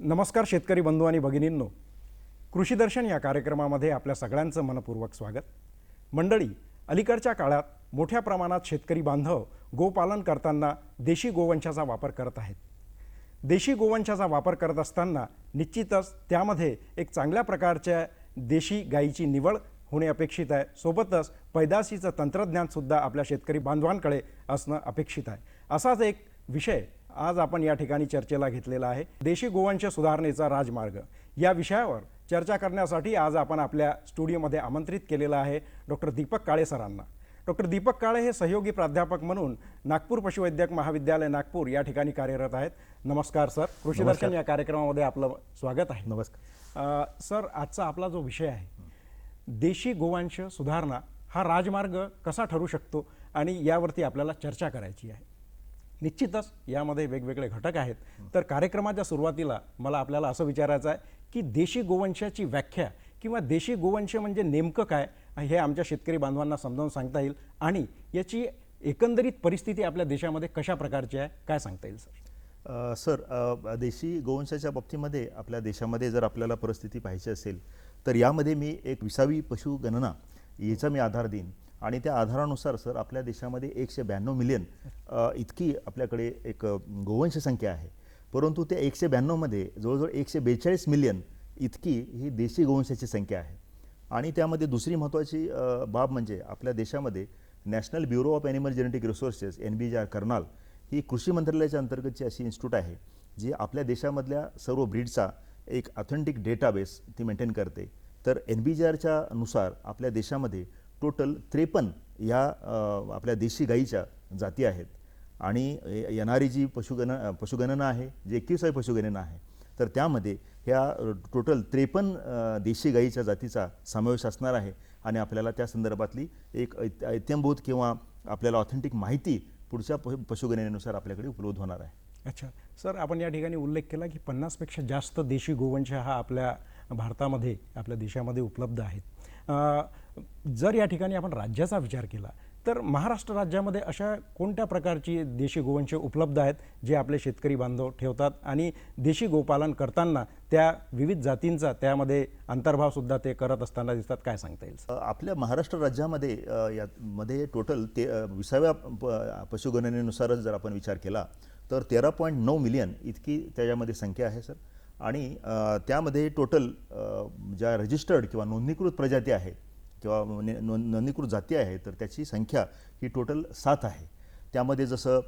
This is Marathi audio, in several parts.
नमस्कार शेतकरी बंधू आणि भगिनींनो, कृषी दर्शन या कार्यक्रमामध्ये आपल्या सगळ्यांचं मनपूर्वक स्वागत. मंडळी, अलीकडच्या काळात मोठ्या प्रमाणात शेतकरी बांधव गोपालन करताना देशी गोवंशाचा वापर करत आहेत. देशी गोवंशाचा वापर करत असताना निश्चितच त्यामध्ये एक चांगल्या प्रकारच्या देशी गायीची निवड होणे अपेक्षित आहे. सोबतच पैदाशीचं तंत्रज्ञानसुद्धा आपल्या शेतकरी बांधवांकडे असणं अपेक्षित आहे. असाच एक विषय आज आपण या ठिकाणी चर्चेला घेतलेला आहे. देशी गोवंश सुधारणेचा राजमार्ग या विषयावर चर्चा करण्यासाठी आज आपण आपल्या स्टुडिओमध्ये आमंत्रित केलेलं आहे डॉक्टर दीपक काळे सरांना. डॉक्टर दीपक काळे हे सहयोगी प्राध्यापक म्हणून नागपूर पशुवैद्यक महाविद्यालय नागपूर या ठिकाणी कार्यरत आहेत. नमस्कार सर, कृषी दर्शन या कार्यक्रमामध्ये आपलं स्वागत आहे. नमस्कार सर, आजचा आपला जो विषय आहे देशी गोवंश सुधारणा हा राजमार्ग कसा ठरू शकतो आणि यावरती आपल्याला चर्चा करायची आहे. निश्चितच यामध्ये वेगवेगळे घटक आहेत. तर कार्यक्रमाच्या सुरुवातीला मला आपल्याला असं विचारायचं आहे की देशी गोवंशाची व्याख्या किंवा देशी गोवंश म्हणजे नेमकं काय हे आमच्या शेतकरी बांधवांना समजावून सांगता येईल आणि याची एकंदरीत परिस्थिती आपल्या देशामध्ये कशा प्रकारची आहे काय सांगता येईल सर? सर, देशी गोवंशाच्या बाबतीमध्ये आपल्या देशामध्ये जर आपल्याला परिस्थिती पाहायची असेल तर यामध्ये मी एक 20वी पशुगणना याचा मी आधार देईन आणि त्या आधारानुसार सर आपल्या देशामध्ये 192 मिलियन इतकी आपल्याकडे एक गोवंश संख्या आहे. परंतु त्या 192 मध्ये जवळजवळ 142 मिलियन इतकी ही देशी गोवंशाची संख्या आहे. आणि त्यामध्ये दुसरी महत्त्वाची बाब म्हणजे आपल्या देशामध्ये national bureau of animal genetic resources NBJR Karnal ही कृषी मंत्रालयाच्या अंतर्गतची अशी इन्स्टिट्यूट आहे जी आपल्या देशामधल्या सर्व ब्रीडचा एक ऑथेंटिक डेटाबेस ती मेंटेन करते. तर NBJRच्या नुसार आपल्या देशामध्ये टोटल 53 या आपल्या देशी गाईच्या जाती आहेत आणि येणारी जी पशुगणना आहे जी 21वी पशुगणना आहे तर त्यामध्ये ह्या टोटल 53 देशी गाईच्या जातीचा समावेश असणार आहे आणि आपल्याला त्या संदर्भातली एक इत्यंभूत किंवा आपल्याला ऑथेंटिक माहिती पुढच्या पशुगणनेनुसार आपल्याकडे उपलब्ध होणार आहे. अच्छा सर, आपण या ठिकाणी उल्लेख केला की 50पेक्षा जास्त देशी गोवंश हा आपल्या भारतामध्ये आपल्या देशामध्ये उपलब्ध आहेत. जर या ठिकाणी आपण राज्याचा विचार केला तर महाराष्ट्र राज्यामध्ये अशा कोणत्या प्रकारची देशी गोवंश उपलब्ध आहेत जे आपले शेतकरी बांधव ठेवतात आणि देशी गोपालन करताना त्या विविध जातींचा त्यामध्ये अंतर्भावसुद्धा ते करत असताना दिसतात, काय सांगता येईल? आपल्या महाराष्ट्र राज्यामध्ये यामध्ये टोटल 20व्या पशुगणनेनुसारच जर आपण विचार केला तर 13.9 मिलियन इतकी त्याच्यामध्ये संख्या आहे सर. आणि त्यामध्ये टोटल ज्या रजिस्टर्ड किंवा नोंदणीकृत प्रजाती आहेत किंवा नोंदणीकृत जाती आहेत तर त्याची संख्या ही टोटल 7 आहे. त्यामध्ये जसं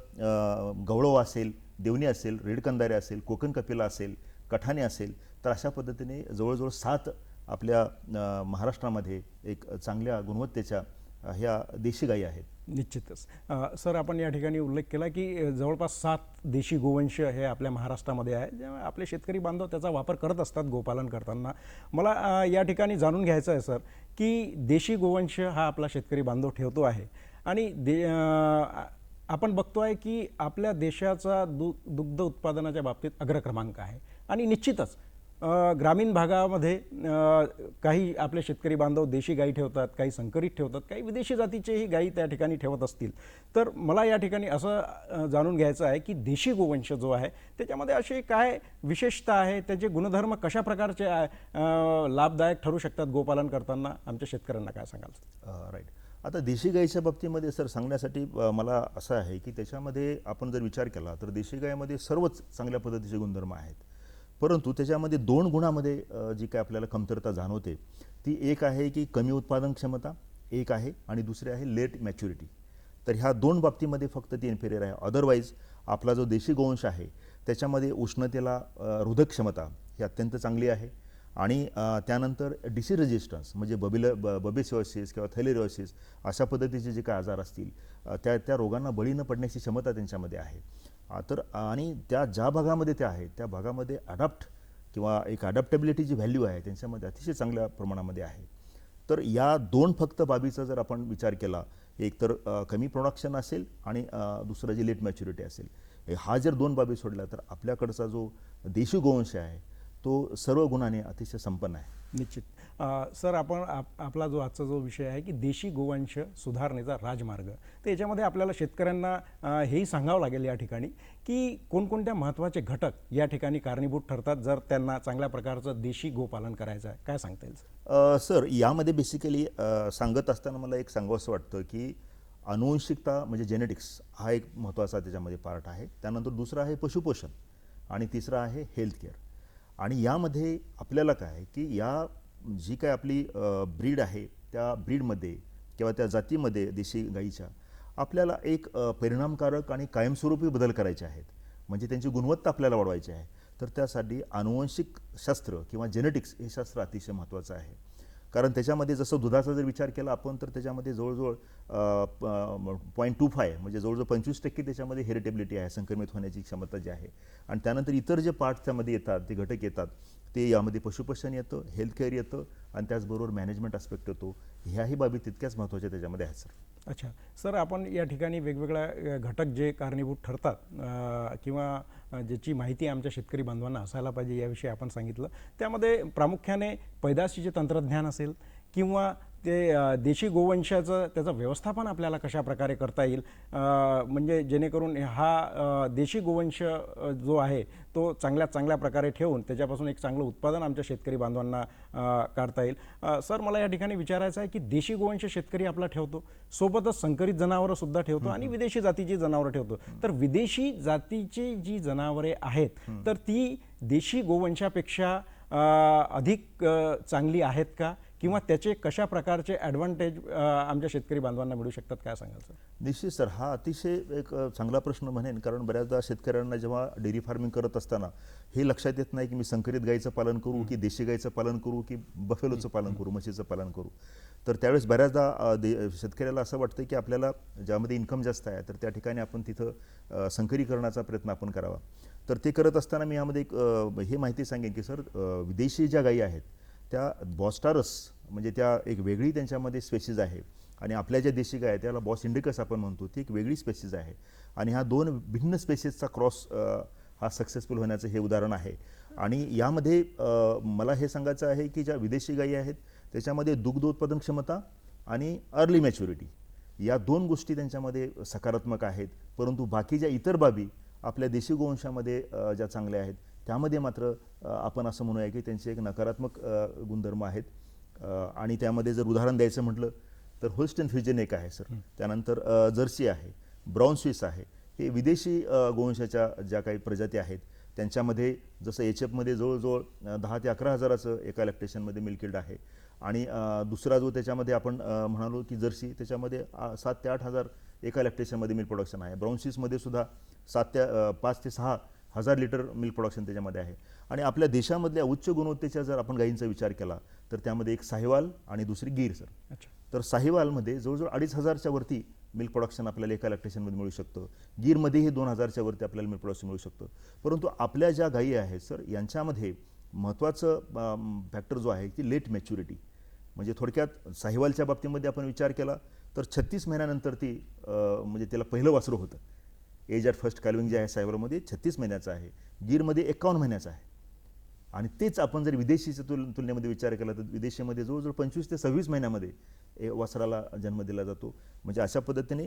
गवळव असेल, देवणी असेल, रेड कंदारे असेल, कोकण कपिला असेल, कठाणे असेल तर अशा पद्धतीने जवळजवळ 7 आपल्या महाराष्ट्रामध्ये एक चांगल्या गुणवत्तेच्या ह्या देशी गायी आहेत. निश्चितच सर, आपण या ठिकाणी उल्लेख केला की जवळपास 7 देशी गोवंश हे आपल्या महाराष्ट्रामध्ये आहे, ज्यामुळे आपले शेतकरी बांधव त्याचा वापर करत असतात गोपालन करताना. मला या ठिकाणी जाणून घ्यायचं आहे सर की देशी गोवंश हा आपला शेतकरी बांधव ठेवतो आहे आणि आपण बघतो आहे की आपल्या देशाचा दुग्ध उत्पादनाच्या बाबतीत अग्रक्रमांक आहे आणि निश्चितच ग्रामीण भागामध्ये काही आपले शेतकरी बांधव देशी गाई ठेवतात, काही संकरित ठेवतात, काही विदेशी जातीचेही गाई त्या ठिकाणी ठेवत असतील. तर मला या ठिकाणी असं जाणून घ्यायचं आहे की देशी गोवंश जो आहे त्याच्यामध्ये असे काय विशेषता आहे, त्याचे गुणधर्म कशा प्रकारचे लाभदायक ठरू शकतात गोपालन करताना, आमच्या शेतकऱ्यांना काय सांगाल? राईट. आता देशी गाईच्या बाबतीमध्ये सर सांगण्यासाठी मला असं आहे की त्याच्यामध्ये आपण जर विचार केला तर देशी गाईमध्ये सर्वच चांगल्या पद्धतीचे गुणधर्म आहेत. परंतु त्याच्यामध्ये 2 गुणामध्ये जी काय आपल्याला कमतरता जाणवते ती एक आहे की कमी उत्पादन क्षमता एक आहे आणि दुसरी आहे लेट मॅच्युरिटी. तर ह्या 2 बाबतीमध्ये फक्त ती इन्फेरियर आहे. अदरवाईज आपला जो देशी गोवंश आहे त्याच्यामध्ये उष्णतेला रोधक क्षमता ही अत्यंत चांगली आहे आणि त्यानंतर डिसीज रेजिस्टन्स म्हणजे बबेसिओसिस किंवा थॅलेरिओसिस अशा पद्धतीचे जे काय आजार असतील त्या रोगांना बळी न पडण्याची क्षमता त्यांच्यामध्ये आहे. तर आणि त्या ज्या भागामध्ये त्या आहेत त्या भागामध्ये अडॅप्ट किंवा एक अडॅप्टेबिलिटी जी व्हॅल्यू आहे त्यांच्यामध्ये अतिशय चांगल्या प्रमाणामध्ये आहे. तर या दोन फक्त बाबीचा जर आपण विचार केला, एक तर कमी प्रोडक्शन असेल आणि दुसरं जे लेट मॅच्युरिटी असेल, हा जर दोन बाबी सोडल्या तर आपल्याकडचा जो देशी गोवंश आहे तो सर्व गुणाने अतिशय संपन्न आहे. निश्चित. सर, आपण आपला जो आजचा जो विषय आहे की देशी गोवंश सुधारणेचा राजमार्ग, तर याच्यामध्ये आपल्याला शेतकऱ्यांना हेही सांगावं लागेल या ठिकाणी की कोणकोणत्या महत्त्वाचे घटक या ठिकाणी कारणीभूत ठरतात जर त्यांना चांगल्या प्रकारचं देशी गोपालन करायचं आहे, काय सांगता येईल सर? सर, यामध्ये बेसिकली सांगत असताना मला एक सांगावंसं वाटतं की अनुवंशिकता म्हणजे जेनेटिक्स हा एक महत्त्वाचा त्याच्यामध्ये पार्ट आहे. त्यानंतर दुसरा आहे पशुपोषण आणि तिसरा आहे हेल्थ केअर. आणि यामध्ये आपल्याला काय आहे की या जी काय आपली ब्रीड आहे त्या ब्रीडमध्ये किंवा त्या जातीमध्ये देशी गाईच्या आपल्याला एक परिणामकारक आणि कायमस्वरूपी बदल करायचे आहेत, म्हणजे त्यांची गुणवत्ता आपल्याला वाढवायची आहे. तर त्यासाठी आनुवंशिक शास्त्र किंवा जेनेटिक्स हे शास्त्र अतिशय महत्त्वाचं आहे. कारण त्याच्यामध्ये जसं दुधाचा जर विचार केला आपण तर त्याच्यामध्ये जवळजवळ 0.25 म्हणजे जवळजवळ 25% त्याच्यामध्ये हेरिटेबिलिटी आहे, संक्रमित होण्याची क्षमता जी आहे. आणि त्यानंतर इतर जे पार्ट्स त्यामध्ये येतात, ते घटक येतात, ते यामध्ये पशुपोषण येतं, हेल्थ केअर येतं आणि त्याचबरोबर मॅनेजमेंट आस्पेक्ट येतो. ह्याही बाबी तितक्याच महत्त्वाच्या त्याच्यामध्ये आहेत सर. अच्छा सर, आपण या ठिकाणी वेगवेगळ्या घटक जे कारणीभूत ठरतात किंवा ज्याची माहिती आमच्या शेतकरी बांधवांना असायला पाहिजे याविषयी आपण सांगितलं. त्यामध्ये प्रामुख्याने पैदाशीचे तंत्रज्ञान असेल किंवा ते देशी गोवंशाचं त्याचं व्यवस्थापन आपल्याला कशा प्रकारे करता येईल, म्हणजे जेणेकरून हा देशी गोवंश जो आहे तो चांगल्या प्रकारे ठेवून त्याच्यापासून एक चांगलं उत्पादन आमच्या शेतकरी बांधवांना काढता येईल. सर, मला या ठिकाणी विचारायचं आहे की देशी गोवंश शेतकरी आपला ठेवतो, सोबतच संकरित जनावरंसुद्धा ठेवतो आणि विदेशी जातीची जनावरं ठेवतो. तर विदेशी जातीची जी जनावरे आहेत तर ती देशी गोवंशापेक्षा अधिक चांगली आहेत का, किंवा त्याचे कशा प्रकारचे ॲडव्हान्टेज आमच्या शेतकरी बांधवांना मिळू शकतात, काय सांगाल सर? निश्चित सर, हा अतिशय एक चांगला प्रश्न म्हणेन. कारण बऱ्याचदा शेतकऱ्यांना जेव्हा डेअरी फार्मिंग करत असताना हे लक्षात येत नाही की मी संकरित गाईचं पालन करू की देशी गाईचं पालन करू की बफेलोचं पालन करू, म्हशीचं पालन करू. तर त्यावेळेस बऱ्याचदा शेतकऱ्याला असं वाटतं की आपल्याला ज्यामध्ये इन्कम जास्त आहे तर त्या ठिकाणी आपण तिथं संकरीकरणाचा प्रयत्न आपण करावा. तर ते करत असताना मी यामध्ये एक हे माहिती सांगेन की सर, विदेशी ज्या गायी आहेत त्या बॉस्टारस म्हणजे त्या एक वेगळी त्यांच्यामध्ये स्पेशीज आहे आणि आपल्या ज्या देशी गाय आहेत त्याला बॉस इंडिकस आपण म्हणतो, ती एक वेगळी स्पेशीज आहे. आणि ह्या दोन भिन्न स्पेशीजचा क्रॉस हा सक्सेसफुल होण्याचं हे उदाहरण आहे. आणि यामध्ये मला हे सांगायचं आहे की ज्या विदेशी गायी आहेत त्याच्यामध्ये दुग्ध उत्पादन क्षमता आणि अर्ली मॅच्युरिटी या दोन गोष्टी त्यांच्यामध्ये सकारात्मक आहेत. परंतु बाकी ज्या इतर बाबी आपल्या देशी गोवंशामध्ये ज्या चांगल्या आहेत त्यामध्ये मात्र आपण असं म्हणूया की त्यांचे एक नकारात्मक गुणधर्म आहेत. आणि त्यामध्ये जर उदाहरण द्यायचं म्हटलं तर होल्स्टेन फ्रिजियन एक आहे सर, त्यानंतर जर्सी आहे, ब्राऊन स्विस आहे. हे विदेशी गोवंशाच्या ज्या काही प्रजाती आहेत त्यांच्यामध्ये जसं एचएफमध्ये जवळजवळ 10 ते 11 हजाराचं एका लॅक्टेशनमध्ये मिल्क यील्ड आहे. आणि दुसरा जो त्याच्यामध्ये आपण म्हणालो की जर्सी, त्याच्यामध्ये 7 ते 8 हजार एका लॅक्टेशनमध्ये मिल्क प्रोडक्शन आहे. ब्राऊन स्विसमध्ये सुद्धा 5 ते 6 हजार लिटर मिल्क प्रोडक्शन त्याच्यामध्ये आहे. आणि आपल्या देशामधल्या उच्च गुणवत्तेच्या जर आपण गायींचा विचार केला तर त्यामध्ये एक साहिवाल आणि दुसरी गीर सर. अच्छा. तर साहिवालमध्ये जवळजवळ 2,500च्या वरती मिल्क प्रोडक्शन आपल्याला एका लॅक्टेशनमध्ये मिळू शकतं. गीरमध्येही 2,000च्या वरती आपल्याला मिल्क प्रोडक्शन मिळू शकतं. परंतु आपल्या ज्या गायी आहेत सर यांच्यामध्ये महत्त्वाचं फॅक्टर जो आहे की लेट मॅच्युरिटी. म्हणजे थोडक्यात साहिवालच्या बाबतीमध्ये आपण विचार केला तर 36 महिन्यानंतर ती म्हणजे त्याला पहिलं वासरू होतं. एज ॲट फर्स्ट कॅल्विंग जे आहे साहिवालमध्ये 36 महिन्याचं आहे, गीरमध्ये 51 महिन्याचं आहे. आणि तेच आपण जर विदेशीच्या तुलनेमध्ये विचार केला तर विदेशीमध्ये जवळजवळ 25 ते 26 महिन्यामध्ये वासराला जन्म दिला जातो. म्हणजे अशा पद्धतीने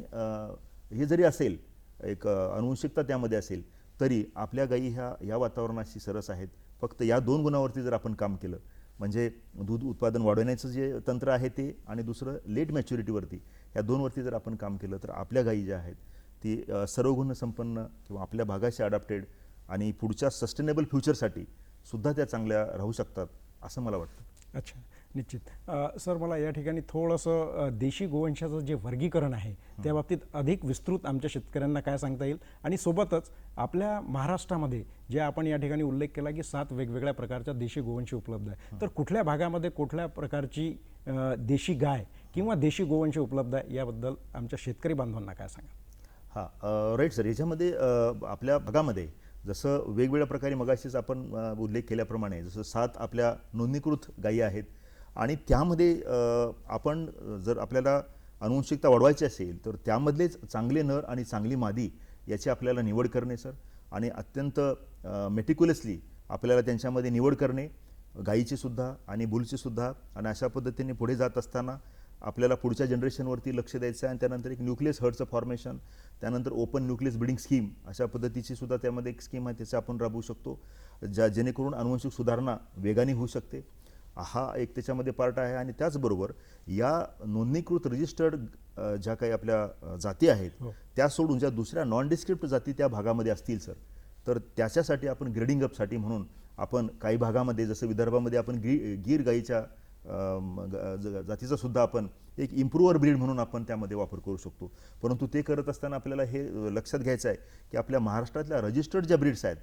हे जरी असेल एक अनुवंशिकता त्यामध्ये असेल तरी आपल्या गायी ह्या वातावरणाशी सरस आहेत. फक्त या दोन गुणावरती जर आपण काम केलं म्हणजे दूध उत्पादन वाढवण्याचं जे तंत्र आहे ते आणि दुसरं लेट मॅच्युरिटीवरती, या दोनवरती जर आपण काम केलं तर आपल्या गायी ज्या आहेत ती सर्व गुण संपन्न किंवा आपल्या भागाशी अडॅप्टेड आणि पुढच्या सस्टेनेबल फ्युचरसाठी सुद्धा त्या चांगल्या राहू शकतात असं मला वाटतं. अच्छा, निश्चित. सर, मला या ठिकाणी थोडंसं देशी गोवंशाचं जे वर्गीकरण आहे त्या बाबतीत अधिक विस्तृत आमच्या शेतकऱ्यांना काय सांगता येईल, आणि सोबतच आपल्या महाराष्ट्रामध्ये जे आपण या ठिकाणी उल्लेख केला की 7 वेगवेगळ्या प्रकारच्या देशी गोवंश उपलब्ध आहे, तर कुठल्या भागामध्ये कुठल्या प्रकारची देशी गाय किंवा देशी गोवंश उपलब्ध आहे याबद्दल आमच्या शेतकरी बांधवांना काय सांगा? हां, राईट सर. याच्यामध्ये आपल्या भागामध्ये जसं वेगवेगळ्या प्रकारे मगाशीच आपण उल्लेख केल्याप्रमाणे जसं 7 आपल्या नोंदणीकृत गायी आहेत आणि त्यामध्ये आपण जर आपल्याला आनुवंशिकता वाढवायची असेल तर त्यामधलेच चांगले नर आणि चांगली मादी याची आपल्याला निवड करणे सर, आणि अत्यंत मेटिक्युलसली आपल्याला त्यांच्यामध्ये निवड करणे, गायीची सुद्धा आणि बुलची सुद्धा, आणि अशा पद्धतीने पुढे जात असताना आपल्याला पुढच्या जनरेशनवरती लक्ष द्यायचं आहे. आणि त्यानंतर एक न्यूक्लियस हर्टचं फॉर्मेशन, त्यानंतर ओपन न्यूक्लियस ब्रीडिंग स्कीम अशा पद्धतीची सुद्धा त्यामध्ये एक स्कीम आहे, त्याचं आपण राबवू शकतो जेणेकरून आनुवंशिक सुधारणा वेगाने होऊ शकते. हा एक त्याच्यामध्ये पार्ट आहे. आणि त्याचबरोबर या नोंदणीकृत रजिस्टर्ड ज्या काही आपल्या जाती आहेत त्या सोडून ज्या दुसऱ्या नॉन डिस्क्रिप्ट जाती त्या भागामध्ये असतील सर, तर त्याच्यासाठी आपण ग्रेडिंग अपसाठी म्हणून आपण काही भागामध्ये जसं विदर्भामध्ये आपण गीर गाईच्या जातीचा सुद्धा आपण एक इम्प्रूव्हर ब्रीड म्हणून आपण त्यामध्ये वापर करू शकतो. परंतु ते करत असताना आपल्याला हे लक्षात घ्यायचं आहे की आपल्या महाराष्ट्रातल्या रजिस्टर्ड ज्या ब्रीड्स आहेत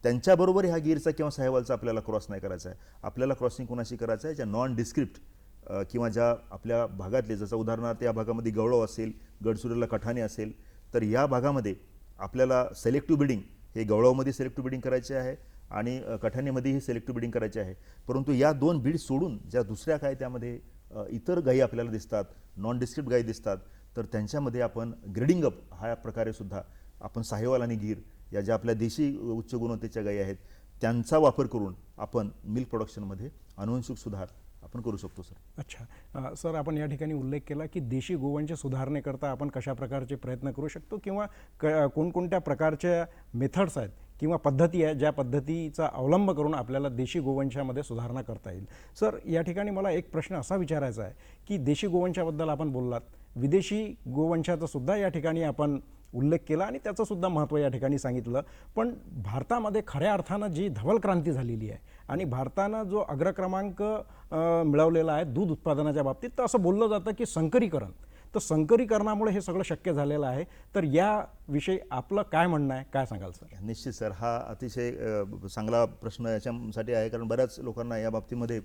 त्यांच्याबरोबर ह्या गीरचा किंवा साहिवालचा आपल्याला क्रॉस नाही करायचा आहे. आपल्याला क्रॉसिंग कोणाशी करायचं आहे, ज्या नॉन डिस्क्रिप्ट किंवा ज्या आपल्या भागातले, जसं उदाहरणार्थ या भागामध्ये गवळव असेल, गडचिरोलीला कठाणे असेल, तर या भागामध्ये आपल्याला सिलेक्टिव्ह ब्रीडिंग हे गवळवमध्ये सिलेक्टिव्ह ब्रीडिंग करायचे आहे आणि कठाणेमध्येही सिलेक्टिव्ह ब्रीडिंग करायचे आहे. परंतु या 2 ब्रीड सोडून ज्या दुसऱ्या काय त्यामध्ये इतर गायी आपल्याला दिसतात, नॉन डिस्क्रिप्ट गायी दिसतात, तर त्यांच्यामध्ये आपण ग्रेडिंग अप ह्या प्रकारे सुद्धा आपण साहिवाल आणि गीर या ज्या आपल्या देशी उच्च गुणवत्तेच्या गायी आहेत त्यांचा वापर करून आपण मिल्क प्रोडक्शनमध्ये आनुवंशिक सुधार आपण करू शकतो सर. अच्छा. सर, आपण या ठिकाणी उल्लेख केला की देशी गोवंश सुधारणेकरता आपण कशा प्रकारचे प्रयत्न करू शकतो किंवा कोणकोणत्या प्रकारच्या मेथड्स आहेत किंवा पद्धती आहे ज्या पद्धतीचा अवलंब करून आपल्याला देशी गोवंशामध्ये सुधारणा करता येईल. सर, या ठिकाणी मला एक प्रश्न असा विचारायचा आहे की देशी गोवंशाबद्दल आपण बोललात, विदेशी गोवंशाचा सुद्धा या ठिकाणी आपण उल्लेख केला आणि त्याचं सुद्धा महत्त्व या ठिकाणी सांगितलं. पण भारतामध्ये खऱ्या अर्थानं जी धवल क्रांती झालेली आहे आणि भारतानं जो अग्रक्रमांक मिळवलेला आहे दूध उत्पादनाच्या बाबतीत, तर असं बोललं जातं की संकरीकरण, तर संकरीकरणामुळे हे सगळं शक्य झालेलं आहे. तर याविषयी आपलं काय म्हणणं आहे, काय सांगाल सर? निश्चित सर, हा अतिशय चांगला प्रश्न याच्यासाठी आहे, कारण बऱ्याच लोकांना या बाबतीमध्ये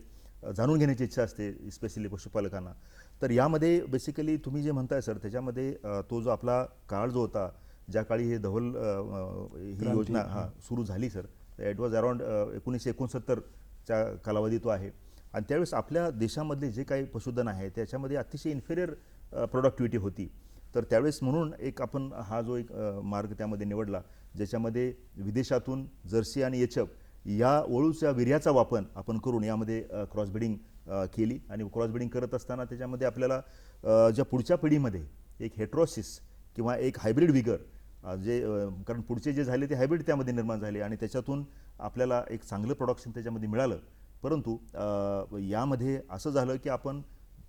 जाणून घेण्याची इच्छा असते, स्पेशली पशुपालकांना. तर यामध्ये बेसिकली तुम्ही जे म्हणताय सर, त्याच्यामध्ये तो जो आपला काळ जो होता, ज्या काळी हे धवल ही योजना सुरू झाली सर, इट वॉज अराउंड 1969च्या कालावधी तो आहे. आणि त्यावेळेस आपल्या देशामधले जे काही पशुधन आहे त्याच्यामध्ये अतिशय इन्फेरियर प्रोडक्टिव्हिटी होती. तर त्यावेळेस म्हणून एक आपण हा जो एक मार्ग त्यामध्ये निवडला, ज्याच्यामध्ये विदेशातून जर्सी आणि एचएफ या वळूच्या वीर्याचा वापर आपण करून यामध्ये क्रॉसब्रीडिंग केली. आणि क्रॉसब्रीडिंग करत असताना त्याच्यामध्ये आपल्याला ज्या पुढच्या पिढीमध्ये एक हेट्रोसिस किंवा एक हायब्रिड विगर जे कारण पुढचे जे झाले ते हायब्रिड त्यामध्ये निर्माण झाले आणि त्याच्यातून आपल्याला एक चांगलं प्रोडक्शन त्याच्यामध्ये मिळालं. परंतु यामध्ये असं झालं की आपण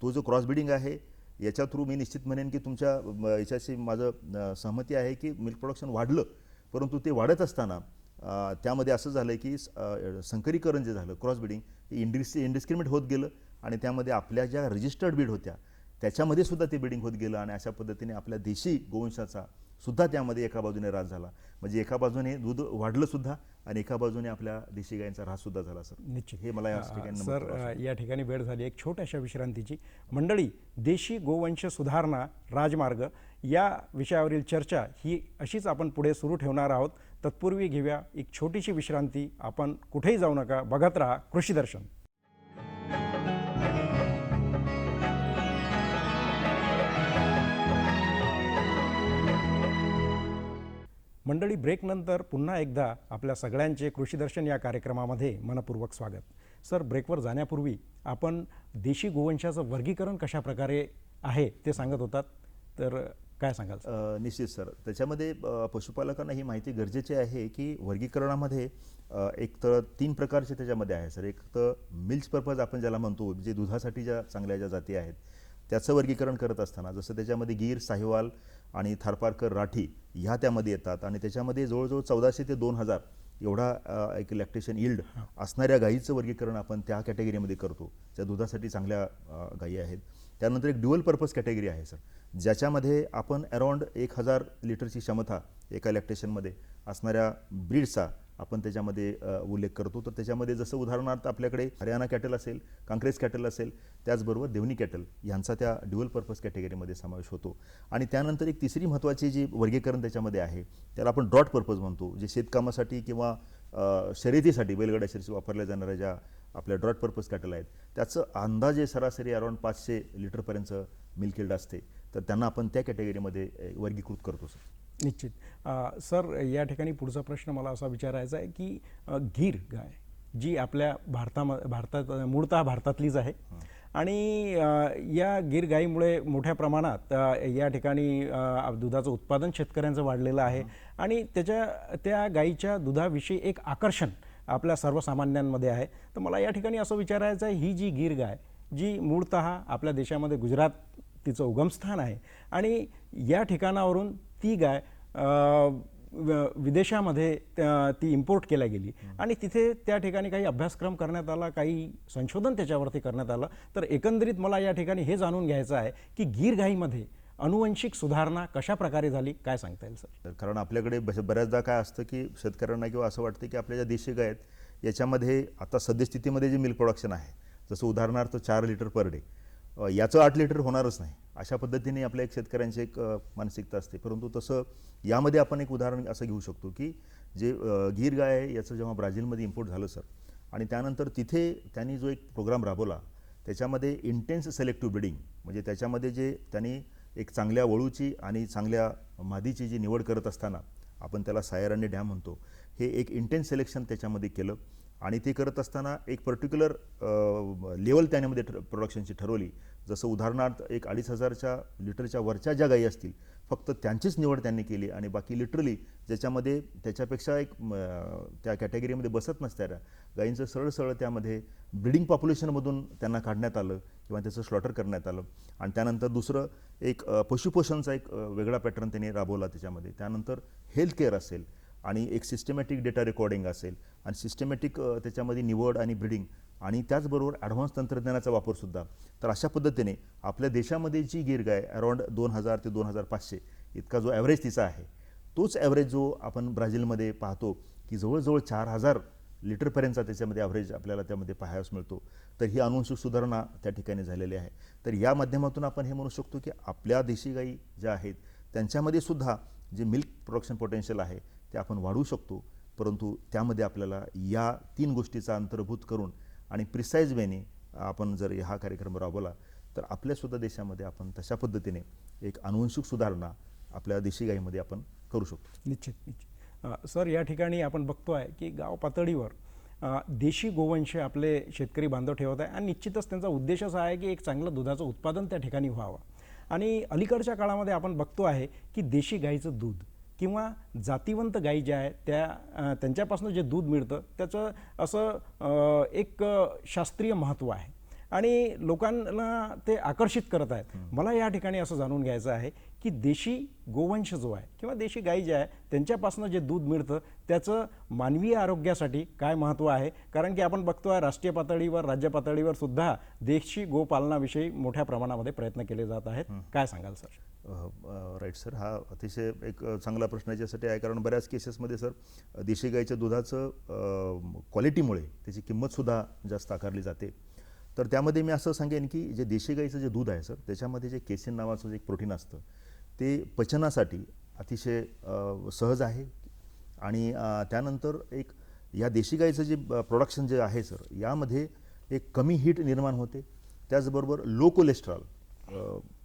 तो जो क्रॉसब्रीडिंग आहे याच्या थ्रू मी निश्चित म्हणेन की तुमच्या याच्याशी माझं सहमती आहे की मिल्क प्रोडक्शन वाढलं, परंतु ते वाढत असताना त्यामध्ये असं झालं की संकरीकरण जे झालं, क्रॉसब्रीडिंग इंडिस्क्रिमिनेट होत गेलं आणि त्यामध्ये आपल्या ज्या रजिस्टर्ड ब्रीड होत्या त्याच्यामध्ये सुद्धा ते ब्रीडिंग होत गेलं आणि अशा पद्धतीने आपल्या देशी गोवंशाचा सुद्धा त्यामध्ये एका बाजूने ऱ्हास झाला. म्हणजे एका बाजूने दूध वाढलं सुद्धा आणि एका बाजूने आपल्या देशी गायींचा ऱ्हास सुद्धा झाला सर. निश्चित. हे मला या ठिकाणी सर, या ठिकाणी वेळ झाली एक छोट्याशा विश्रांतीची. मंडळी, देशी गोवंश सुधारणा राजमार्ग या विषयावरील चर्चा ही अशीच आपण पुढे सुरू ठेवणार आहोत. तत्पूर्वी घेऊया एक छोटीशी विश्रांती. आपण कुठेही जाऊ नका, बघत राहा कृषी दर्शन. मंडळी, ब्रेकनंतर पुन्हा एकदा आपल्या सगळ्यांचे कृषी दर्शन या कार्यक्रमामध्ये मनपूर्वक स्वागत. सर, ब्रेकवर जाण्यापूर्वी आपण देशी गोवंशाचं वर्गीकरण कशा प्रकारे आहे ते सांगत होतात, तर काय सांगाल? निश्चित सर, त्याच्यामध्ये पशुपालकांना ही माहिती गरजेची आहे की वर्गीकरणामध्ये एक तर 3 प्रकारचे त्याच्यामध्ये आहे सर. एक तर मिल्क पर्पज आपण ज्याला म्हणतो, जे दुधासाठी ज्या चांगल्या ज्या जाती आहेत त्याचं वर्गीकरण करत असताना जसं त्याच्यामध्ये गीर, साहिवाल आणि थारपारकर, राठी ह्या त्यामध्ये येतात आणि त्याच्यामध्ये जवळजवळ 1400 ते 2000 एवढा एक लॅक्टेशन यील्ड असणाऱ्या गायीचं वर्गीकरण आपण त्या कॅटेगरीमध्ये करतो, ज्या दुधासाठी चांगल्या गायी आहेत. त्यानंतर एक ड्युअल पर्पज कॅटेगरी आहे सर, ज्याच्यामध्ये आपण अराउंड 1000 लिटरची क्षमता एका लॅक्टेशनमध्ये असणाऱ्या ब्रीडचा आपण त्याच्यामध्ये उल्लेख करतो. तर त्याच्यामध्ये जसं उदाहरणार्थ आपल्याकडे हरियाणा कॅटल असेल, कांक्रेज कॅटल असेल, त्याचबरोबर देवणी कॅटल यांचा त्या ड्युअल पर्पज कॅटेगरीमध्ये समावेश होतो. आणि त्यानंतर एक तिसरी महत्त्वाची जी वर्गीकरण त्याच्यामध्ये आहे त्याला आपण ड्रॉट पर्पज म्हणतो, जे शेतकामासाठी किंवा शर्यतीसाठी बैलगाड्या शर्यती वापरल्या जाणाऱ्या ज्या आपल्या ड्रॉट पर्पज कॅटल आहेत त्याचं अंदाजे सरासरी अराउंड 500 लिटरपर्यंत मिल्क यील्ड असते. तर त्यांना आपण त्या कॅटेगरीमध्ये वर्गीकृत करतो सर. निश्चित. सर, या ठिकाणी पुढचा प्रश्न मला असा विचारायचा आहे की गीर गाय जी आपल्या भारतात मूळतः भारतातलीच आहे आणि या गीर गाईमुळे मोठ्या प्रमाणात या ठिकाणी दुधाचं उत्पादन शेतकऱ्यांचं वाढलेलं आहे आणि त्या गाईच्या दुधाविषयी एक आकर्षण आपल्या सर्वसामान्यांमध्ये आहे. तर मला या ठिकाणी असं विचारायचं आहे, ही जी गीर गाय जी मूळतः आपल्या देशामध्ये गुजरात तिचं उगमस्थान आहे आणि या ठिकाणावरून ती गाय विदेशामध्ये ती इम्पोर्ट केल्या गेली आणि तिथे त्या ठिकाणी काही अभ्यासक्रम करण्यात आला, काही संशोधन त्याच्यावरती करण्यात आलं. तर एकंदरीत मला या ठिकाणी हे जाणून घ्यायचं आहे की गीर गाईमध्ये अनुवंशिक सुधारणा कशा प्रकारे झाली, काय सांगता येईल सर? कारण आपल्याकडे बऱ्याचदा काय असतं की शेतकऱ्यांना किंवा असं वाटतं की आपल्या ज्या देशी गाय आहेत याच्यामध्ये आता सद्यस्थितीमध्ये जे मिल्क प्रोडक्शन आहे, जसं उदाहरणार्थ 4 लिटर पर डे, याचं 8 लिटर होणारच नाही, अशा पद्धतीने आपल्या एक शेतकऱ्यांची एक मानसिकता असते. परंतु तसं यामध्ये आपण एक उदाहरण असं घेऊ शकतो की जे गीर गाय आहे याचं जेव्हा ब्राझीलमध्ये इम्पोर्ट झालं सर आणि त्यानंतर तिथे त्यांनी जो एक प्रोग्राम राबवला त्याच्यामध्ये इंटेन्स सिलेक्टिव्ह ब्रीडिंग, म्हणजे त्याच्यामध्ये जे त्यांनी एक चांगल्या वळूची आणि चांगल्या मादीची जी निवड करत असताना आपण त्याला सायर आणि डॅम म्हणतो, हे एक इंटेन्स सिलेक्शन त्याच्यामध्ये केलं आणि ते करत असताना एक पर्टिक्युलर लेवल त्यामध्ये प्रोडक्शनची ठरवली. जसं उदाहरणार्थ एक 2500 लिटरच्या वरच्या ज्या गायी असतील फक्त त्यांचीच निवड त्यांनी केली आणि बाकी लिटरली ज्याच्यामध्ये त्याच्यापेक्षा एक त्या कॅटेगरीमध्ये बसत नसणाऱ्या गायींचं सरळ त्यामध्ये ब्रीडिंग पॉप्युलेशनमधून त्यांना काढण्यात आलं किंवा त्याचं स्लॉटर करण्यात आलं. आणि त्यानंतर दुसरं एक पशुपोषणचा एक वेगळा पॅटर्न त्यांनी राबवला त्याच्यामध्ये. त्यानंतर हेल्थ केअर असेल आणि एक सिस्टमॅटिक डेटा रेकॉर्डिंग असेल आणि सिस्टमॅटिक त्याच्यामध्ये निवड आणि ब्रीडिंग आणि त्याचबरोबर ॲडव्हान्स तंत्रज्ञानाचा वापरसुद्धा. तर अशा पद्धतीने आपल्या देशामध्ये जी गीर गाय अराउंड 2000 ते 2500 इतका जो ॲव्हरेज तिचा आहे, तोच ॲव्हरेज जो आपण ब्राझीलमध्ये पाहतो की जवळजवळ 4000 लिटरपर्यंतचा त्याच्यामध्ये ॲव्हरेज आपल्याला त्यामध्ये पाहायला मिळतो. तर ही अनुवंशिक सुधारणा त्या ठिकाणी झालेली आहे. तर या माध्यमातून आपण हे म्हणू शकतो की आपल्या देशी गायी ज्या आहेत त्यांच्यामध्ये सुद्धा जे मिल्क प्रोडक्शन पोटेन्शियल आहे ते आपण वाढवू शकतो. परंतु त्यामध्ये आपल्याला या 3 गोष्टीचा अंतर्भूत करून आणि प्रिसाईज वेने आपण जर हा कार्यक्रम राबवला तर आपल्यासुद्धा देशामध्ये आपण तशा पद्धतीने एक अनुवंशिक सुधारणा आपल्या देशी गायीमध्ये आपण करू शकतो. निश्चित. सर, या ठिकाणी आपण बघतो आहे की गाव पातळीवर देशी गोवंश आपले शेतकरी बांधव ठेवत आहे आणि निश्चितच त्यांचा उद्देश असा आहे की एक चांगलं दुधाचं उत्पादन त्या ठिकाणी व्हावं. आणि अलीकडच्या काळामध्ये आपण बघतो आहे की देशी गाईचं दूध किंवा जातिवंत गाई ज्या आहेत त्यांच्यापासून जे दूध मिळतं त्याचं असं एक शास्त्रीय महत्त्व आहे आणि लोकांना ते आकर्षित करत आहेत. मला या ठिकाणी असं जाणून घ्यायचं आहे की देशी गोवंश जो आहे किंवा देशी गाई ज्या आहे त्यांच्यापासून जे दूध मिळतं त्याचं मानवीय आरोग्यासाठी काय महत्त्व आहे, कारण की आपण बघतो आहे राष्ट्रीय पातळीवर, राज्य पातळीवर सुद्धा देशी गोपालनाविषयी मोठ्या प्रमाणामध्ये प्रयत्न केले जात आहेत. काय सांगाल सर? राईट सर, हा अतिशय एक चांगला प्रश्न याच्यासाठी आहे, कारण बऱ्याच केसेसमध्ये सर देशी गाईच्या दुधाचं क्वालिटीमुळे त्याची किंमतसुद्धा जास्त आकारली जाते. तर त्यामध्ये मी असं सांगेन की जे देशी गाईचं जे दूध आहे सर त्याच्यामध्ये जे केसिन नावाचं जे एक प्रोटीन असतं ते पचनासाठी अतिशय सहज आहे आणि त्यानंतर एक या देशी गाईचं जे प्रोडक्शन जे आहे सर यामध्ये एक कमी हीट निर्माण होते. त्याचबरोबर लो कोलेस्ट्रॉल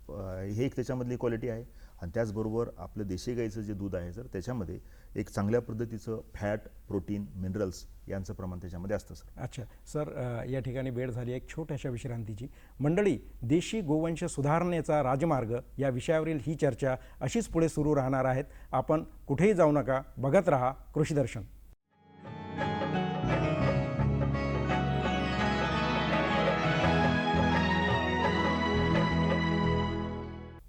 हे एक त्याच्यामधली क्वालिटी आहे आणि त्याचबरोबर आपलं देशी गाईचं जे दूध आहे सर त्याच्यामध्ये एक चांगल्या पद्धतीचं फॅट, प्रोटीन, मिनरल्स यांचं प्रमाण त्याच्यामध्ये असतं सर. अच्छा सर, या ठिकाणी वेळ झाली एक छोट्याशा विश्रांतीची. मंडळी, देशी गोवंश सुधारणेचा राजमार्ग या विषयावरील ही चर्चा अशीच पुढे सुरू राहणार आहेत. आपण कुठेही जाऊ नका, बघत रहा कृषीदर्शन.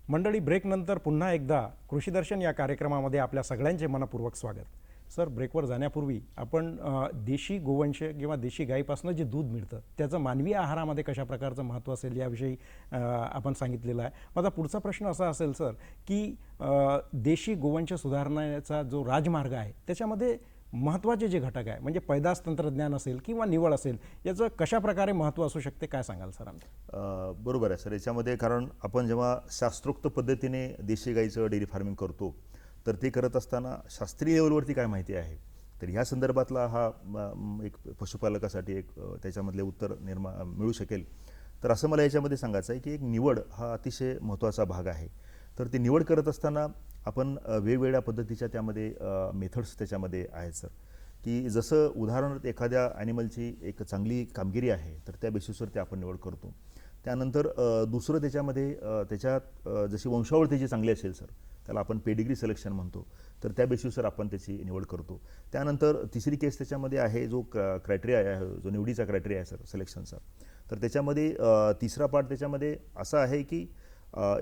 मंडळी, ब्रेकनंतर पुन्हा एकदा कृषीदर्शन या कार्यक्रमामध्ये आपल्या सगळ्यांचे मनपूर्वक स्वागत. सर, ब्रेकवर जाण्यापूर्वी आपण देशी गोवंश किंवा देशी गाईपासून जे दूध मिळतं त्याचं मानवी आहारामध्ये कशा प्रकारचं महत्त्व असेल याविषयी आपण सांगितलेलं आहे. माझा पुढचा प्रश्न असा असेल सर की देशी गोवंश सुधारण्याचा जो राजमार्ग आहे त्याच्यामध्ये महत्त्वाचे जे घटक आहे म्हणजे पैदास तंत्रज्ञान असेल किंवा निवड असेल याचं कशा प्रकारे महत्त्व असू शकते, काय सांगाल सर आमचं? बरोबर आहे सर. याच्यामध्ये कारण आपण जेव्हा शास्त्रोक्त पद्धतीने देशी गाईचं डेअरी फार्मिंग करतो तर ते करत असताना शास्त्रीय लेवलवरती काय माहिती आहे तर ह्या संदर्भातला हा एक पशुपालकासाठी एक त्याच्यामधले उत्तर मिळू शकेल. तर असं मला याच्यामध्ये सांगायचं आहे की एक निवड हा अतिशय महत्त्वाचा भाग आहे. तर ती निवड करत असताना आपण वेगवेगळ्या पद्धतीच्या त्यामध्ये मेथड्स त्याच्यामध्ये आहेत सर, की जसं उदाहरणार्थ एखाद्या ॲनिमलची एक चांगली कामगिरी आहे तर त्या बेसिसवरती आपण निवड करतो. त्यानंतर दुसरं त्याच्यामध्ये त्याच्यात जशी वंशावळ त्याची चांगली असेल सर त्याला आपण पेडिग्री सिलेक्शन म्हणतो तर त्या बेसिसवर आपण त्याची निवड करतो. त्यानंतर तिसरी केस त्याच्यामध्ये आहे जो क्रायटेरिया आहे, जो निवडीचा क्रायटेरिया आहे सर सिलेक्शनचा, तर त्याच्यामध्ये तिसरा पार्ट त्याच्यामध्ये असा आहे की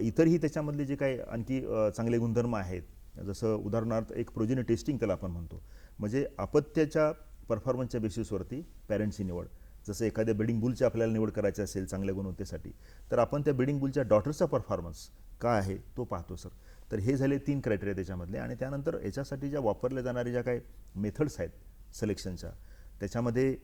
इतरही त्याच्यामधले जे काही आणखी चांगले गुणधर्म आहेत, जसं उदाहरणार्थ एक प्रोजेनी टेस्टिंग त्याला आपण म्हणतो, म्हणजे अपत्याच्या परफॉर्मन्सच्या बेसिसवरती पॅरेंटची निवड. जसं एखाद्या ब्रीडिंग बुलची आपल्याला निवड करायची असेल चांगल्या गुणवत्तेसाठी तर आपण त्या ब्रीडिंग बुलच्या डॉटरचा परफॉर्मन्स काय आहे तो पाहतो सर. तर हे झाले 3 क्रायटेरिया त्याच्यामधले. आणि त्यानंतर याच्यासाठी ज्या वापरल्या जाणाऱ्या ज्या काही मेथड्स आहेत सिलेक्शनच्या त्याच्यामध्ये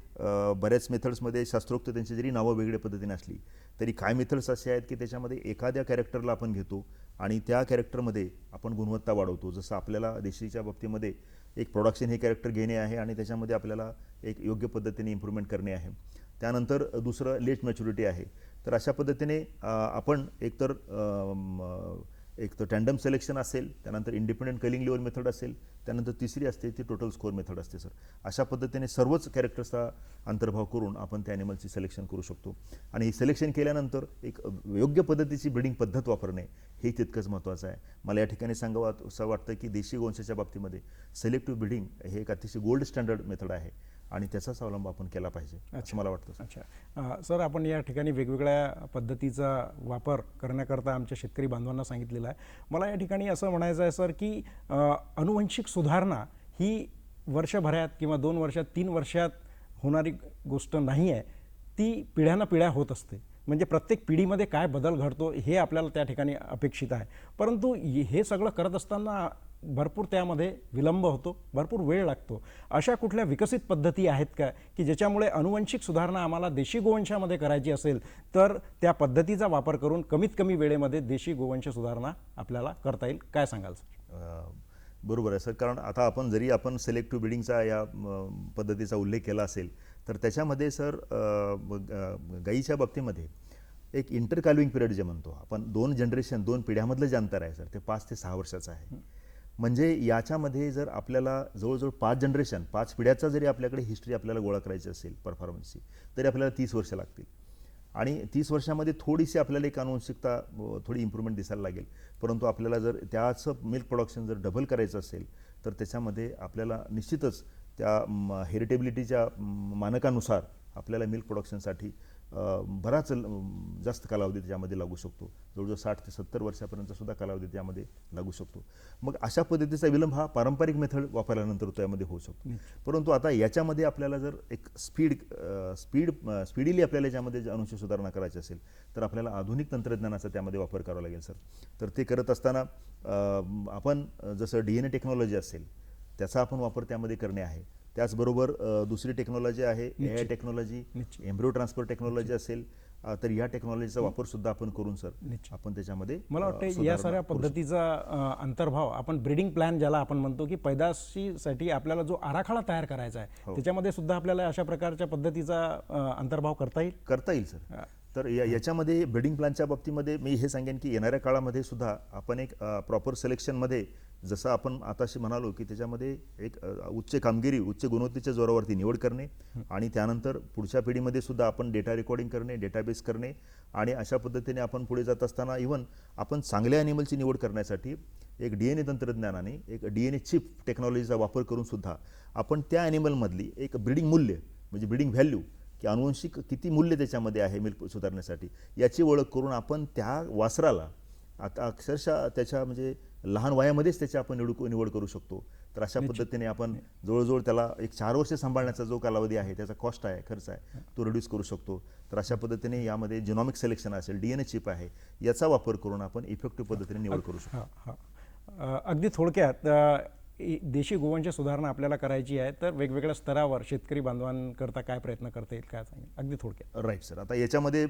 बऱ्याच मेथड्समध्ये शास्त्रोक्त त्यांची जरी नावं वेगळ्या पद्धतीने असली तरी काय मेथड्स असे आहेत की त्याच्यामध्ये एखाद्या कॅरेक्टरला आपण घेतो आणि त्या कॅरेक्टरमध्ये आपण गुणवत्ता वाढवतो. जसं आपल्याला देशीच्या बाबतीमध्ये एक प्रोडक्शन हे कॅरेक्टर घेणे आहे आणि त्याच्यामध्ये आपल्याला एक योग्य पद्धतीने इम्प्रूव्हमेंट करणे आहे. त्यानंतर दुसरं लेट मॅच्युरिटी आहे. तर अशा पद्धतीने आपण एक तर टँडम सिलेक्शन असेल, त्यानंतर इंडिपेंडंट कलिंग लेवल मेथड असेल, त्यानंतर तिसरी असते ती टोटल स्कोअर मेथड असते सर. अशा पद्धतीने सर्वच कॅरेक्टर्सचा अंतर्भाव करून आपण त्या ॲनिमलची सिलेक्शन करू शकतो. आणि ही सिलेक्शन केल्यानंतर एक योग्य पद्धतीची ब्रीडिंग पद्धत वापरणे हे तितकंच महत्त्वाचं आहे. मला या ठिकाणी सांगावं असं वाटतं की देशी गोवंशाच्या बाबतीमध्ये सिलेक्टिव्ह ब्रीडिंग हे एक अतिशय गोल्ड स्टँडर्ड मेथड आहे आणि त्याचाच अवलंब आपण केला पाहिजे असं मला वाटतं. अच्छा सर, आपण या ठिकाणी वेगवेगळ्या पद्धतीचा वापर करण्याकरता आमच्या शेतकरी बांधवांना सांगितलेलं आहे. मला या ठिकाणी असं म्हणायचं आहे सर की अनुवंशिक सुधारणा ही वर्षभरात किंवा 2 वर्षात 3 वर्षात होणारी गोष्ट नाही आहे, ती पिढ्यानपिढ्या होत असते. म्हणजे प्रत्येक पिढीमध्ये काय बदल घडतो हे आपल्याला त्या ठिकाणी अपेक्षित आहे. परंतु हे सगळं करत असताना भरपूर त्यामध्ये विलंब होतो, भरपूर वेळ लागतो. अशा कुठल्या विकसित पद्धती आहेत का की ज्याच्यामुळे अनुवंशिक सुधारणा आम्हाला देशी गोवंशामध्ये करायची असेल तर त्या पद्धतीचा वापर करून कमीत कमी वेळेमध्ये देशी गोवंश सुधारणा आपल्याला करता येईल, काय सांगाल सर? बरोबर आहे सर. कारण आता जरी आपण सिलेक्टिव्ह ब्रीडिंगचा या पद्धतीचा उल्लेख केला असेल तर त्याच्यामध्ये सर गाईच्या बाबतीमध्ये एक इंटरकॅल्विंग पिरियड जे म्हणतो आपण, 2 पिढ्यामधलं जे अंतर आहे सर ते 5 ते 6 वर्षाचं आहे. म्हणजे याच्यामध्ये जर आपल्याला जवळजवळ 5 पिढ्याचा जरी आपल्याकडे हिस्ट्री आपल्याला गोळा करायची असेल परफॉर्मन्सची तरी आपल्याला 30 वर्ष लागतील. आणि 30 वर्षामध्ये थोडीशी आपल्याला एक आनुवंशिकता थोडी इम्प्रूव्हमेंट दिसायला लागेल. परंतु आपल्याला जर त्याचं मिल्क प्रोडक्शन जर डबल करायचं असेल तर त्याच्यामध्ये आपल्याला निश्चितच त्या हेरिटेबिलिटीच्या मानकानुसार आपल्याला मिल्क प्रोडक्शनसाठी बराच जास्त कालावधी त्याच्यामध्ये लागू शकतो. जवळजवळ 60 ते 70 वर्षापर्यंत सुद्धा कालावधी त्यामध्ये लागू शकतो. मग अशा पद्धतीचा विलंब हा पारंपरिक मेथड वापरल्यानंतर त्यामध्ये होऊ शकतो. परंतु आता याच्यामध्ये आपल्याला जर एक स्पीडीली आपल्याला याच्यामध्ये अनुवंशिक सुधारणा करायची असेल तर आपल्याला आधुनिक तंत्रज्ञानाचा त्यामध्ये वापर करावा लागेल सर. तर ते करत असताना आपण जसं DNA टेक्नॉलॉजी असेल त्याचा आपण वापर त्यामध्ये करणे आहे. त्याचबरोबर दुसरी टेक्नॉलॉजी आहे AI technology, embryo transfer technology असेल तर या टेक्नॉलॉजीचा वापर सुद्धा आपण करून सर आपण त्याच्यामध्ये मला वाटतं या साऱ्या पद्धतीचा अंतर्भाव आपण ब्रीडिंग प्लॅन ज्याला आपण म्हणतो की पैदाशीसाठी आपल्याला जो आराखडा तयार करायचा आहे त्याच्यामध्ये सुद्धा आपल्याला अशा प्रकारच्या पद्धतीचा अंतर्भाव करता येईल सर. तर याच्यामध्ये ब्रीडिंग प्लॅनच्या बाबतीमध्ये मी हे सांगेन की येणाऱ्या काळामध्ये सुद्धा आपण एक प्रॉपर सिलेक्शनमध्ये जसं आपण आताशी म्हणालो की त्याच्यामध्ये एक उच्च कामगिरी, उच्च गुणवत्तेच्या जोरावरती निवड करणे आणि त्यानंतर पुढच्या पिढीमध्ये सुद्धा आपण डेटा रेकॉर्डिंग करणे, डेटाबेस करणे आणि अशा पद्धतीने आपण पुढे जात असताना इव्हन आपण चांगल्या ॲनिमलची निवड करण्यासाठी एक DNA तंत्रज्ञानाने एक DNA चिप टेक्नॉलॉजीचा वापर करून सुद्धा आपण त्या ॲनिमलमधली एक ब्रीडिंग मूल्य म्हणजे ब्रीडिंग व्हॅल्यू की अनुवंशिक किती मूल्य त्याच्यामध्ये आहे मिल्क सुधारण्यासाठी याची ओळख करून आपण त्या वासराला आता अक्षरशः त्याच्या म्हणजे लहान वयामध्येच त्याची आपण निवड करू शकतो. तर अशा पद्धतीने आपण जवळजवळ त्याला एक 4 वर्ष सांभाळण्याचा जो कालावधी आहे, त्याचा कॉस्ट आहे, खर्च आहे, तो रिड्यूस करू शकतो. तर अशा पद्धतीने यामध्ये जिनॉमिक सिलेक्शन असेल, DNA चिप आहे, याचा वापर करून आपण इफेक्टिव्ह पद्धतीने निवड करू शकतो. हां हां अगदी थोडक्यात देशी गोवंश सुधारणा आपल्याला करायची आहे, तर वेगवेगळ्या स्तरावर शेतकरी बांधवांकरता काय प्रयत्न करता येईल, काय सांगेल अगदी थोडक्यात? Right sir. आता याच्यामध्ये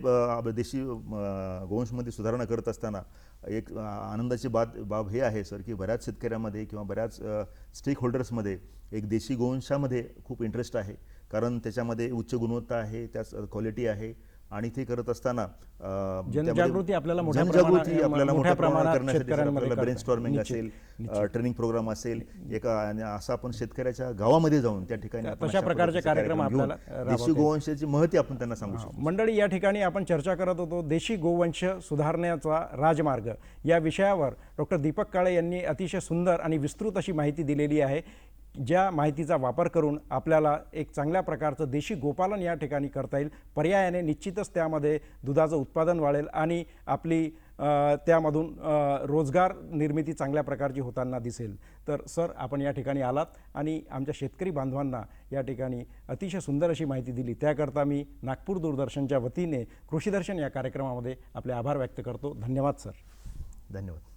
देशी गोवंशमध्ये सुधारणा करत असताना एक आनंदाची बाब हे आहे सर, की बऱ्याच शेतकऱ्यामध्ये किंवा बऱ्याच स्टेक होल्डर्समध्ये एक देशी गोवंशामध्ये खूप इंटरेस्ट आहे, कारण त्याच्यामध्ये उच्च गुणवत्ता आहे, त्याच क्वालिटी आहे, आणि ते करत असताना जनजागृती आपल्याला मोठ्या मोठ्या प्रमाणात करण्यासाठी शेतकऱ्यांमध्ये आपल्याला ब्रेन स्टॉर्मिंग असेल, ट्रेनिंग प्रोग्राम असेल, असं आपण शेतकऱ्याच्या गावामध्ये जाऊन त्या ठिकाणी आपण तशा अशा प्रकारचे पद्धतीचे कार्यक्रम घेऊन आपल्याला देशी गोवंशाची महती आपण त्यांना सांगू शकतो. मंडळी, या ठिकाणी आपण चर्चा करत होतो देशी गोवंश सुधारण्याचा राजमार्ग या विषयावर डॉक्टर दीपक काळे यांनी अतिशय सुंदर आणि विस्तृत अशी माहिती दिलेली आहे, ज्या माहितीचा वापर करून आपल्याला एक चांगल्या प्रकारचं देशी गोपालन या ठिकाणी करता येईल. पर्यायाने निश्चितच त्यामध्ये दुधाचं उत्पादन वाढेल आणि आपली त्यामधून रोजगार निर्मिती चांगल्या प्रकारची होताना दिसेल. तर सर, आपण या ठिकाणी आलात आणि आमच्या शेतकरी बांधवांना या ठिकाणी अतिशय सुंदर अशी माहिती दिली, त्याकरता मी नागपूर दूरदर्शनच्या वतीने कृषीदर्शन या कार्यक्रमामध्ये आपले आभार व्यक्त करतो. धन्यवाद सर. धन्यवाद.